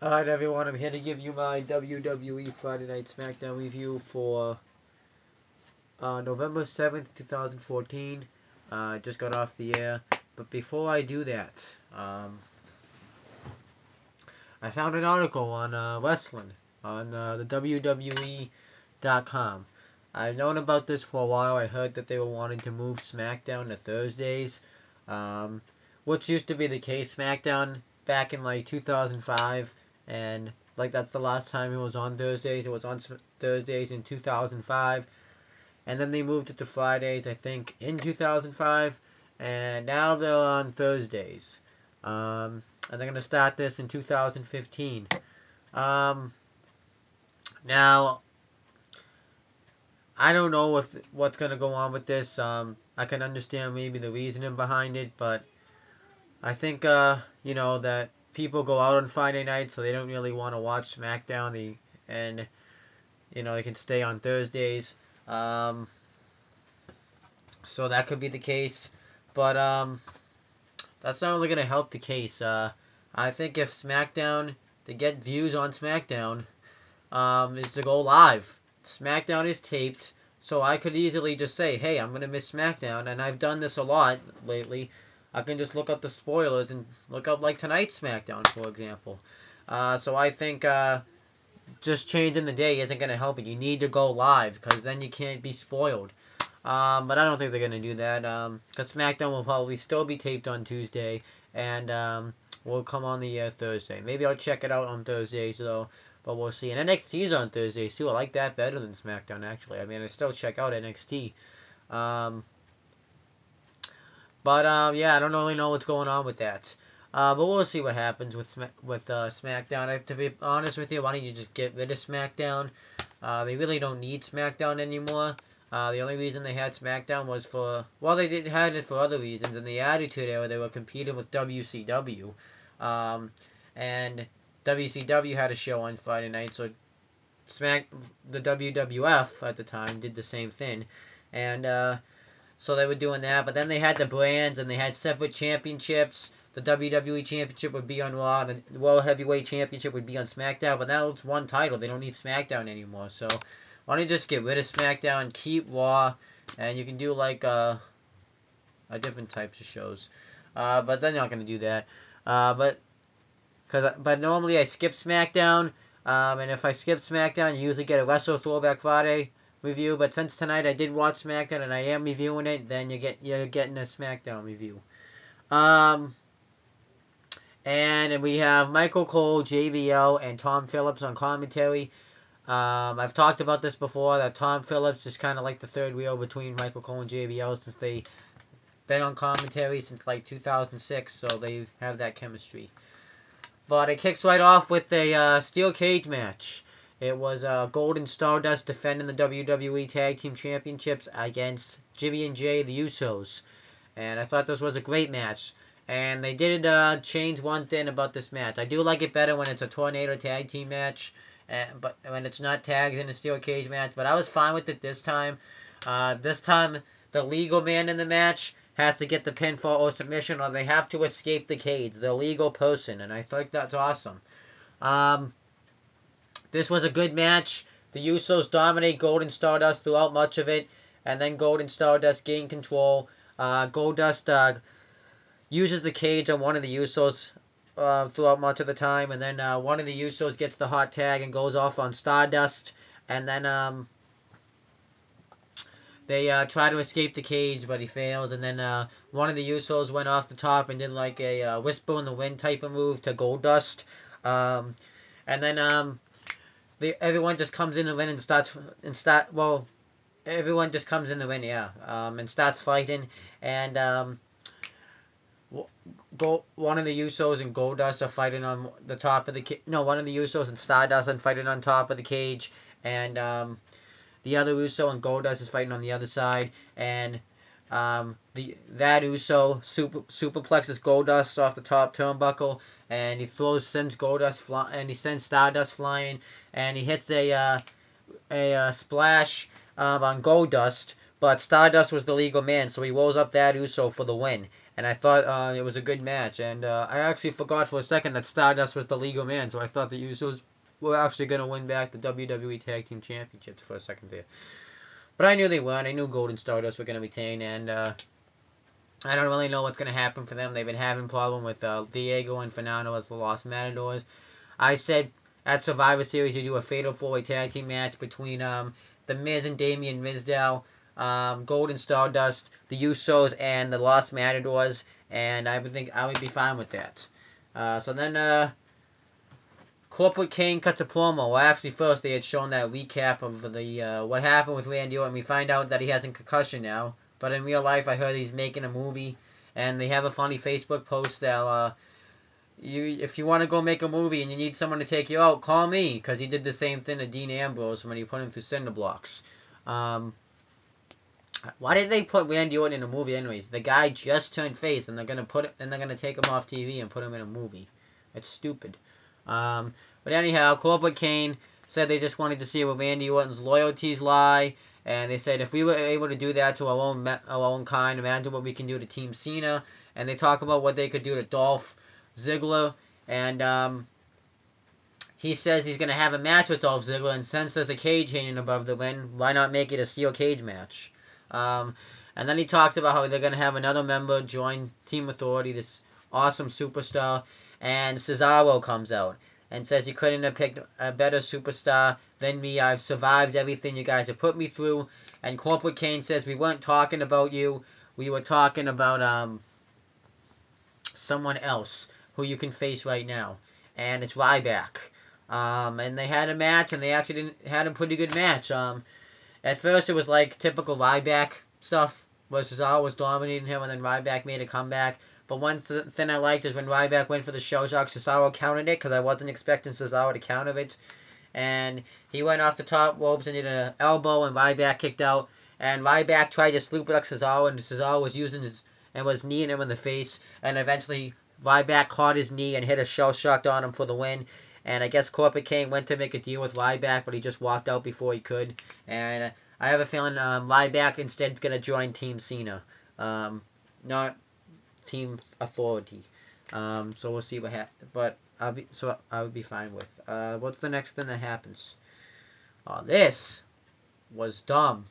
Alright everyone, I'm here to give you my WWE Friday Night Smackdown review for November 7th, 2014. I just got off the air, but before I do that, I found an article on wrestling on the WWE.com. I've known about this for a while. I heard that they were wanting to move SmackDown to Thursdays, um, which used to be the case. SmackDown back in like 2005, and like that's the last time it was on Thursdays. It was on Thursdays in 2005, and then they moved it to Fridays, I think, in 2005, and now they're on Thursdays. And they're gonna start this in 2015. Now I don't know if what's gonna go on with this. I can understand maybe the reasoning behind it, but I think that people go out on Friday night, so they don't really want to watch SmackDown. And they can stay on Thursdays. So that could be the case, but that's not really gonna help the case. I think if SmackDown to get views on SmackDown is to go live. SmackDown is taped, so I could easily just say, hey, I'm going to miss SmackDown, and I've done this a lot lately. I can just look up the spoilers and look up, like, tonight's SmackDown, for example. So I think just changing the day isn't going to help it. You need to go live, because then you can't be spoiled. But I don't think they're going to do that, because SmackDown will probably still be taped on Tuesday, and will come on the Thursday. Maybe I'll check it out on Thursdays, though. But we'll see. And NXT's on Thursdays, too. I like that better than SmackDown, actually. I mean, I still check out NXT. Yeah, I don't really know what's going on with that. But we'll see what happens with SmackDown. To be honest with you, why don't you just get rid of SmackDown? They really don't need SmackDown anymore. The only reason they had SmackDown was they had it for other reasons. In the Attitude Era, they were competing with WCW. And WCW had a show on Friday night, so the WWF at the time did the same thing, and so they were doing that. But then they had the brands and they had separate championships. The WWE Championship would be on Raw, the World Heavyweight Championship would be on SmackDown. But now it's one title; they don't need SmackDown anymore. So why don't you just get rid of SmackDown, keep Raw, and you can do like a different types of shows. But they're not going to do that. But normally I skip SmackDown, and if I skip SmackDown, you usually get a Wrestle Throwback Friday review. But since tonight I did watch SmackDown and I am reviewing it, then you're getting a SmackDown review. And we have Michael Cole, JBL, and Tom Phillips on commentary. I've talked about this before, that Tom Phillips is kind of like the third wheel between Michael Cole and JBL since they've been on commentary since like 2006, so they have that chemistry. But it kicks right off with a steel cage match. It was Golden Stardust defending the WWE Tag Team Championships against Jimmy and Jay, the Usos. And I thought this was a great match. And they did change one thing about this match. I do like it better when it's a Tornado Tag Team match, but when it's not tags in a steel cage match. But I was fine with it this time. This time, the legal man in the match has to get the pinfall or submission, or they have to escape the cage, the legal person, and I think that's awesome. This was a good match. The Usos dominate Golden Stardust throughout much of it, and then Golden Stardust gained control. Goldust uses the cage on one of the Usos throughout much of the time, and then one of the Usos gets the hot tag and goes off on Stardust, and then they try to escape the cage, but he fails. And then one of the Usos went off the top and did like a whisper in the wind type of move to Goldust. And then everyone just comes in the ring everyone just comes in the ring, and starts fighting. And one of the Usos and Goldust are fighting on the top of the cage. No, one of the Usos and Stardust are fighting on top of the cage, and the other Uso and Goldust is fighting on the other side, and that Uso superplexes Goldust off the top turnbuckle, and he sends Stardust flying, and he hits a splash on Goldust, but Stardust was the legal man, so he rolls up that Uso for the win. and I thought it was a good match. And I actually forgot for a second that Stardust was the legal man, so I thought the Usos were actually going to win back the WWE Tag Team Championships for a second there. But I knew they weren't. I knew Gold and Stardust were going to retain, and I don't really know what's going to happen for them. They've been having problem with Diego and Fernando as the Lost Matadors. I said at Survivor Series you do a Fatal 4-Way Tag Team match between The Miz and Damien Mizdow, Gold and Stardust, the Usos, and the Lost Matadors, and I would think I would be fine with that. So then Corporate Kane cuts a promo. Well, actually, first they had shown that recap of the what happened with Randy Orton. We find out that he has a concussion now, but in real life, I heard he's making a movie, and they have a funny Facebook post that if you want to go make a movie and you need someone to take you out, call me, because he did the same thing to Dean Ambrose when he put him through cinder blocks. Why did they put Randy Orton in a movie anyways? The guy just turned face, and they're gonna take him off TV and put him in a movie. It's stupid. But anyhow, Corporate Kane said they just wanted to see where Randy Orton's loyalties lie, and they said if we were able to do that to our own kind, imagine what we can do to Team Cena. And they talk about what they could do to Dolph Ziggler, and he says he's going to have a match with Dolph Ziggler, and since there's a cage hanging above the ring, why not make it a steel cage match? And then he talked about how they're going to have another member join Team Authority, this awesome superstar, and Cesaro comes out and says you couldn't have picked a better superstar than me. I've survived everything you guys have put me through. And Corporate Kane says we weren't talking about you. We were talking about someone else who you can face right now, and it's Ryback. And they had a match, and they actually had a pretty good match. At first, it was like typical Ryback stuff, where Cesaro was dominating him, and then Ryback made a comeback. But one thing I liked is when Ryback went for the shell shock, Cesaro countered it, because I wasn't expecting Cesaro to counter it. And he went off the top ropes and did an elbow, and Ryback kicked out. And Ryback tried to suplex Cesaro, and Cesaro was using his and was kneeing him in the face. And eventually, Ryback caught his knee and hit a shell shock on him for the win. And I guess Corporate Kane went to make a deal with Ryback, but he just walked out before he could. And I have a feeling Ryback instead is going to join Team Cena, not Team Authority. So we'll see what happens. But I would be fine with. What's the next thing that happens? Oh, this was dumb.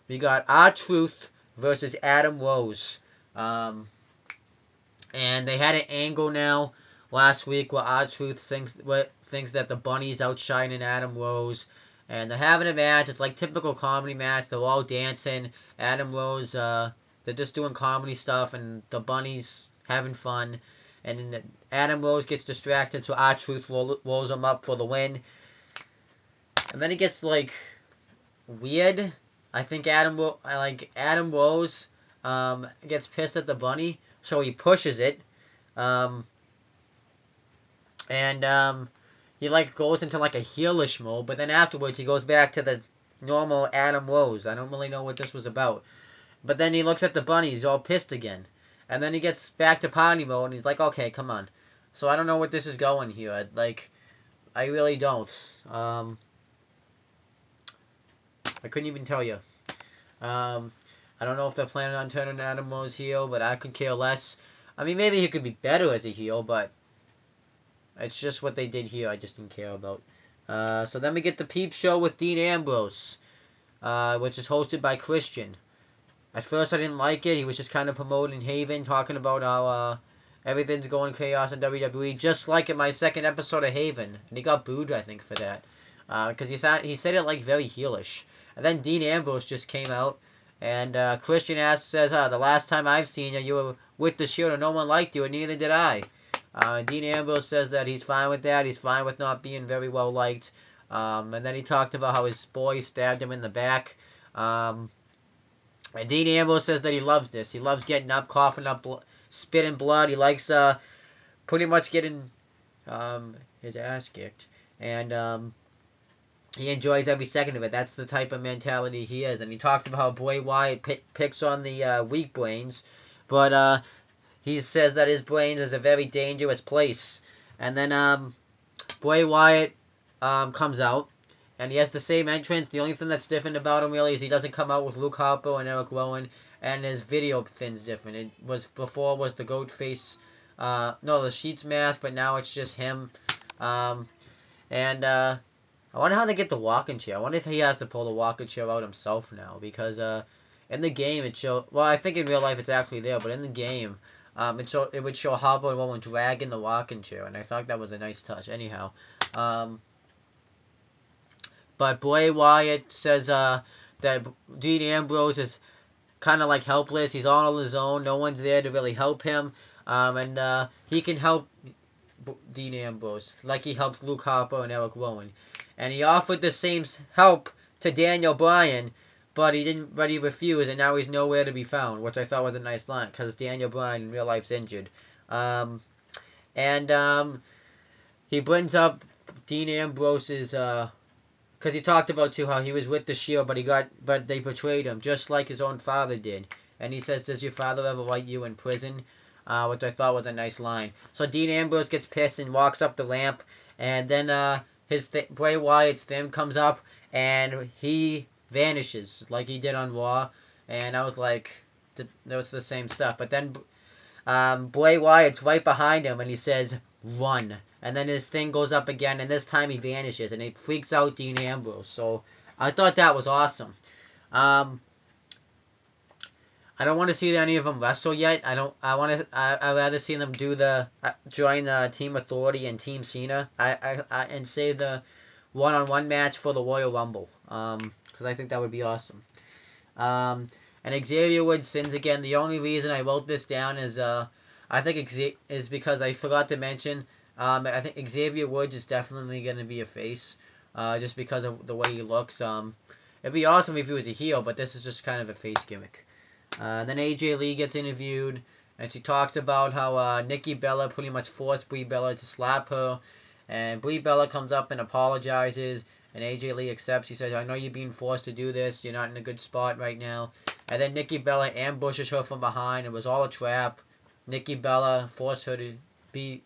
We got R-Truth versus Adam Rose. And they had an angle now last week where R-Truth thinks that the Bunny's outshining Adam Rose. And they're having a match. It's like typical comedy match. They're all dancing. Adam Rose, they're just doing comedy stuff, and the Bunny's having fun. And then Adam Rose gets distracted, so R-Truth rolls him up for the win. And then it gets like weird. I think Adam Rose gets pissed at the Bunny, so he pushes it. He like goes into like a heelish mode, but then afterwards he goes back to the normal Adam Rose. I don't really know what this was about. But then he looks at the Bunny, he's all pissed again. And then he gets back to party mode, and he's like, okay, come on. So I don't know what this is going here. I really don't. I couldn't even tell you. I don't know if they're planning on turning Adam Rose heel, but I could care less. I mean, maybe he could be better as a heel, but it's just what they did here I just didn't care about. So then we get the Peep Show with Dean Ambrose, which is hosted by Christian. At first I didn't like it. He was just kind of promoting Haven, talking about how everything's going chaos in WWE, just like in my second episode of Haven. And he got booed, I think, for that. Because he said it like very heelish. And then Dean Ambrose just came out, and Christian says, the last time I've seen you, you were with the Shield and no one liked you, and neither did I. Dean Ambrose says that he's fine with that. He's fine with not being very well liked. And then he talked about how his boy stabbed him in the back. And Dean Ambrose says that he loves this. He loves getting up, coughing up, spitting blood. He likes pretty much getting his ass kicked. And he enjoys every second of it. That's the type of mentality he is. And he talks about how Bray Wyatt picks on the weak brains. But he says that his brain is a very dangerous place. And then Bray Wyatt comes out. And he has the same entrance. The only thing that's different about him, really, is he doesn't come out with Luke Harper and Eric Rowan. and his video thing's different. It was before was the goat face, no, the Sheets mask, but now it's just him. Um, and I wonder how they get the walking chair. I wonder if he has to pull the walking chair out himself now, because in the game it show. Well, I think in real life it's actually there, but in the game, it would show Harper and Rowan dragging the walking chair, and I thought that was a nice touch. Anyhow, but Bray Wyatt says that Dean Ambrose is kind of like helpless. He's all on his own. No one's there to really help him, and he can help Dean Ambrose like he helps Luke Harper and Eric Rowan. And he offered the same help to Daniel Bryan, but he didn't. But he refused, and now he's nowhere to be found, which I thought was a nice line because Daniel Bryan in real life's injured. And he brings up Dean Ambrose's because he talked about too how he was with the Shield, but they betrayed him just like his own father did. And he says, "Does your father ever write you in prison?" Which I thought was a nice line. So Dean Ambrose gets pissed and walks up the ramp, and then Bray Wyatt's thing comes up, and he vanishes like he did on Raw, and I was like, that was the same stuff. But then Bray Wyatt's right behind him, and he says, "Run." And then his thing goes up again, and this time he vanishes, and it freaks out Dean Ambrose. So I thought that was awesome. I don't want to see any of them wrestle yet. I'd rather see them do join Team Authority and Team Cena. And save the one-on-one match for the Royal Rumble. Because I think that would be awesome. And Xavier Woods sins again. The only reason I wrote this down is I think is because I forgot to mention. I think Xavier Woods is definitely going to be a face, just because of the way he looks. It'd be awesome if he was a heel, but this is just kind of a face gimmick. Then AJ Lee gets interviewed, and she talks about how Nikki Bella pretty much forced Brie Bella to slap her, and Brie Bella comes up and apologizes, and AJ Lee accepts. She says, "I know you're being forced to do this. You're not in a good spot right now." And then Nikki Bella ambushes her from behind. It was all a trap. Nikki Bella forced her to do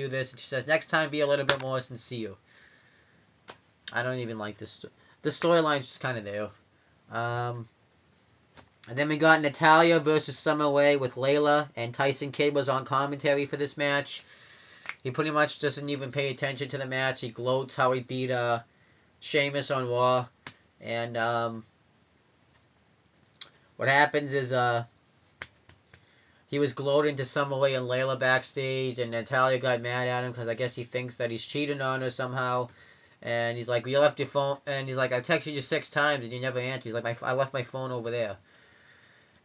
this, and she says, "Next time, be a little bit more sincere." I don't even like this. The storyline's just kind of there. And then we got Natalya versus Summer Rae with Layla, and Tyson Kidd was on commentary for this match. He pretty much doesn't even pay attention to the match. He gloats how he beat Sheamus on Raw. And what happens is he was gloating to Summer Rae and Layla backstage, and Natalya got mad at him because I guess he thinks that he's cheating on her somehow. And he's like, "You left your phone," and he's like, "I texted you 6 times and you never answered." He's like, "I left my phone over there."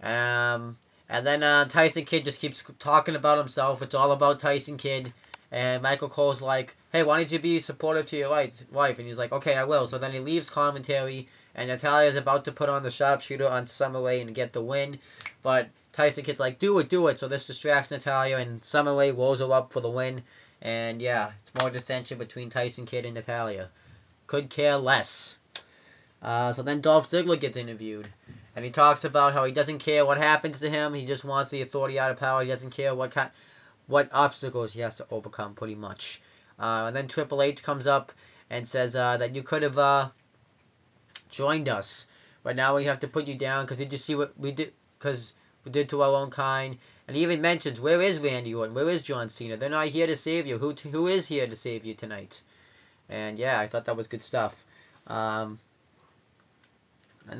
And then Tyson Kidd just keeps talking about himself. It's all about Tyson Kidd. And Michael Cole's like, "Hey, why don't you be supportive to your wife?" And he's like, "Okay, I will." So then he leaves commentary, and Natalya's about to put on the sharpshooter on Summer Rae and get the win. But Tyson Kidd's like, "Do it, do it." So this distracts Natalya, and Summer Rae rolls her up for the win. And yeah, it's more dissension between Tyson Kidd and Natalya. Could care less. So then Dolph Ziggler gets interviewed. And he talks about how he doesn't care what happens to him. He just wants the authority out of power. He doesn't care what obstacles he has to overcome, pretty much. And then Triple H comes up and says that you could have joined us, but now we have to put you down because did you see what we did? Because we did to our own kind. And he even mentions, where is Randy Orton? Where is John Cena? They're not here to save you. Who is here to save you tonight? And yeah, I thought that was good stuff. And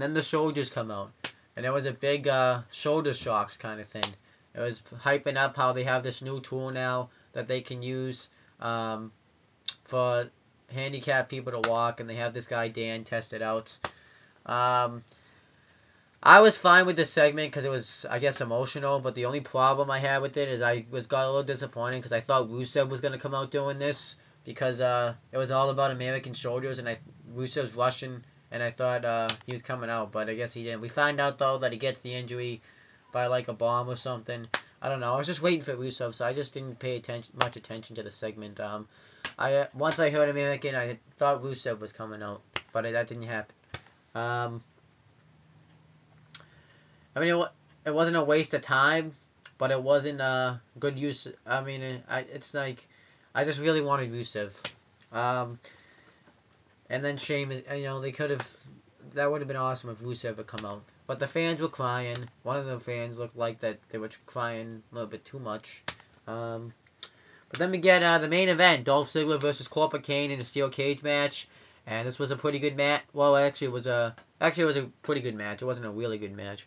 then the soldiers come out. And there was a big shoulder shocks kind of thing. It was hyping up how they have this new tool now that they can use for handicapped people to walk. And they have this guy, Dan, test it out. I was fine with this segment because it was, I guess, emotional. But the only problem I had with it is got a little disappointed because I thought Rusev was going to come out doing this. Because it was all about American soldiers. And Rusev's Russian. And I thought he was coming out, but I guess he didn't. We find out, though, that he gets the injury by, like, a bomb or something. I don't know. I was just waiting for Rusev, so I just didn't pay much attention to the segment. Once I heard American, I thought Rusev was coming out, but that didn't happen. I mean, it wasn't a waste of time, but it wasn't a good use. I mean, it's like, I just really wanted Rusev. And then Sheamus, they could have, that would have been awesome if Rusev had come out. but the fans were crying. One of the fans looked like that they were crying a little bit too much. But then we get the main event, Dolph Ziggler versus Corporate Kane in a steel cage match. And this was a pretty good match. Well, actually, it was a pretty good match. It wasn't a really good match.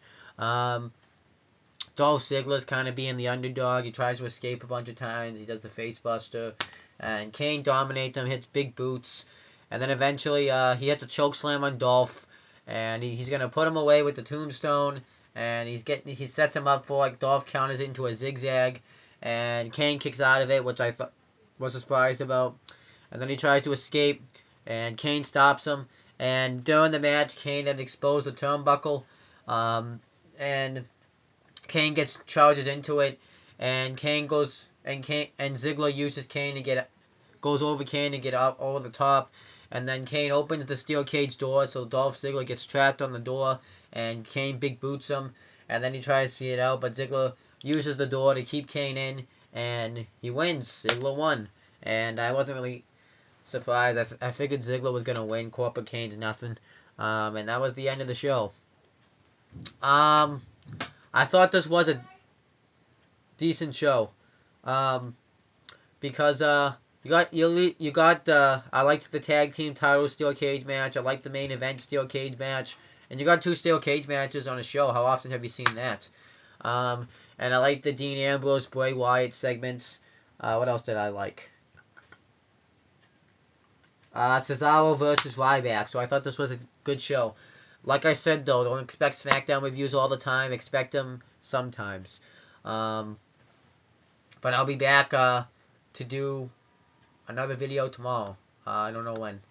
Dolph Ziggler's kind of being the underdog. He tries to escape a bunch of times. He does the face buster. And Kane dominates him, hits big boots. And then eventually he hits a choke slam on Dolph. And he's going to put him away with the tombstone. And he sets him up for, like, Dolph counters it into a zigzag. And Kane kicks out of it, which I was surprised about. And then he tries to escape. And Kane stops him. And during the match, Kane had exposed the turnbuckle. And Kane charges into it, and Ziggler uses Kane to goes over Kane to get up over the top, and then Kane opens the steel cage door, so Dolph Ziggler gets trapped on the door, and Kane big boots him, and then he tries to get out, but Ziggler uses the door to keep Kane in, and he wins. Ziggler won, and I wasn't really surprised. I figured Ziggler was gonna win. Corporate Kane's nothing, and that was the end of the show. I thought this was a decent show, because I liked the tag team title steel cage match. I liked the main event steel cage match, and you got 2 steel cage matches on a show. How often have you seen that? And I liked the Dean Ambrose Bray Wyatt segments. What else did I like? Cesaro versus Ryback. So I thought this was a good show. Like I said, though, don't expect SmackDown reviews all the time. Expect them sometimes. But I'll be back to do another video tomorrow. I don't know when.